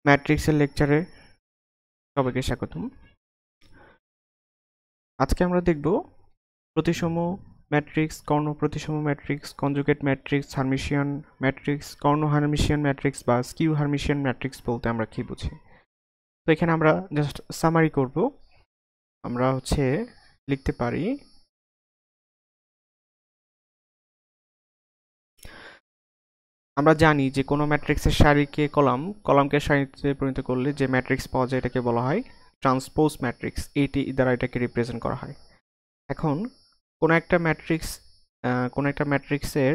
ম্যাট্রিক্সের লেকচারে সবাইকে স্বাগতম। আজকে আমরা দেখব প্রতিসম ম্যাট্রিক্স, কর্ণ প্রতিসম matrix, conjugate matrix, Hermitian matrix, কর্ণ হার্মিশিয়ান ম্যাট্রিক্স বা স্কিউ হার্মিশিয়ান ম্যাট্রিক্স বলতে আমরা কি বুঝি। তো এখানে আমরা জাস্ট সামারি করব। আমরা লিখতে পারি আমরা জানি যে কোনো ম্যাট্রিক্সের সারিকে কলামকে সারিতে পরিণত করলে যে ম্যাট্রিক্স পাওয়া যায় এটাকে বলা হয় ট্রান্সপোজ ম্যাট্রিক্স। এটি দ্বারা এটাকে রিপ্রেজেন্ট করা হয়। এখন কোনো একটা ম্যাট্রিক্সের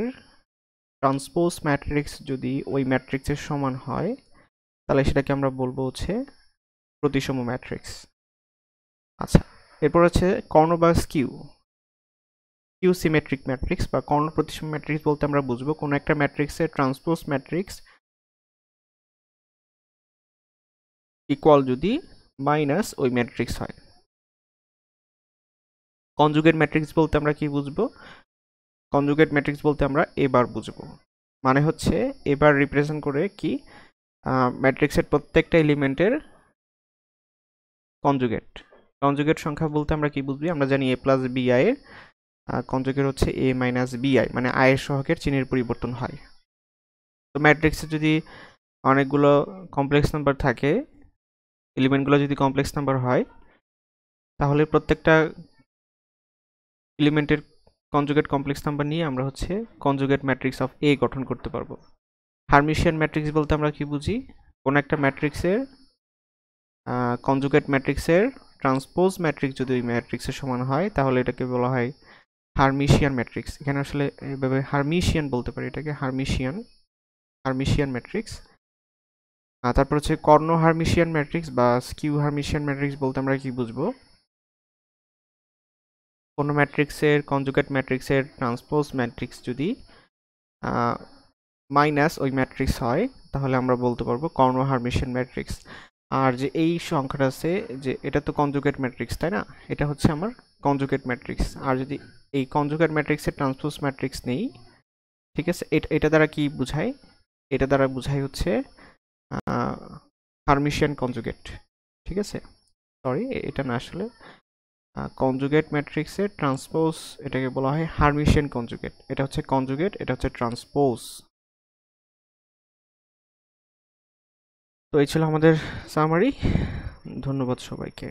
ট্রান্সপোজ ম্যাট্রিক্স যদি ওই ম্যাট্রিক্সের সমান হয় তাহলে সেটাকে আমরা বলবো প্রতিসম ম্যাট্রিক্স। আচ্ছা, এরপর কর্ণ বা স্কিউ সিমেট্রিক ম্যাট্রিক্স বা কর্ণ প্রতিসম ম্যাট্রিক্স বলতে আমরা বুঝবো কোনো একটা ম্যাট্রিক্সের ট্রান্সপোজ ম্যাট্রিক্স ইকুয়াল যদি মাইনাস ওই ম্যাট্রিক্স হয়। কনজুগেট ম্যাট্রিক্স বলতে আমরা কি বুঝবো? কনজুগেট ম্যাট্রিক্স বলতে আমরা এবার বুঝবো, মানে এবার রিপ্রেজেন্ট করে কি ম্যাট্রিক্সের প্রত্যেকটা এলিমেন্টের কনজুগেট সংখ্যা বলতে আমরা কি বুঝবি? আমরা জানি a প্লাস bi এর কনজুগেট হচ্ছে a মাইনাস bi, মানে i এর সহগের চিহ্নের পরিবর্তন হয়। তো ম্যাট্রিক্সে যদি অনেকগুলো কমপ্লেক্স নাম্বার থাকে, এলিমেন্টগুলো যদি কমপ্লেক্স নাম্বার হয়, তাহলে প্রত্যেকটা এলিমেন্টের কনজুগেট কমপ্লেক্স নাম্বার নিয়ে আমরা কনজুগেট ম্যাট্রিক্স অফ এ গঠন করতে পারবো। হার্মিশিয়ান ম্যাট্রিক্স বলতে আমরা কি বুঝি? কোন একটা ম্যাট্রিক্সের কনজুগেট ম্যাট্রিক্সের ট্রান্সপোজ ম্যাট্রিক্স যদি ওই ম্যাট্রিক্সের সমান হয় তাহলে এটাকে বলা হয় হার্মিশিয়ান ম্যাট্রিক্স। এখানে এভাবে হার্মিশিয়ান বলতে পারি, এটাকে হার্মিশিয়ান ম্যাট্রিক্স। তারপর কর্ণ হার্মিশিয়ান ম্যাট্রিক্স বা স্কিউ হার্মিশিয়ান ম্যাট্রিক্স বলতে আমরা কি বুঝবো? কোনো ম্যাট্রিক্সের কনজুগেট ম্যাট্রিক্সের ট্রান্সপোজ ম্যাট্রিক্স যদি মাইনাস ওই ম্যাট্রিক্স হয় তাহলে আমরা বলতে পারবো কর্ণ হার্মিশিয়ান ম্যাট্রিক্স। আর যে এই সংখ্যাটা আছে যে এটা তো কনজুগেট ম্যাট্রিক্স, তাই না? এটা আমার কনজুগেট ম্যাট্রিক্স। আর যদি এই কনজুগেট ম্যাট্রিক্সের ট্রান্সপোজ ম্যাট্রিক্স নেই, ঠিক আছে, এটা দ্বারা কি বোঝায়? এটা দ্বারা বোঝায় হার্মিশিয়ান কনজুগেট। ঠিক আছে, সরি, এটা না, কনজুগেট ম্যাট্রিক্সের ট্রান্সপোজ এটাকে বলা হয় হার্মিশিয়ান কনজুগেট। এটা কনজুগেট, এটা ট্রান্সপোজ। তো এই ছিল আমাদের সামারি। ধন্যবাদ সবাইকে।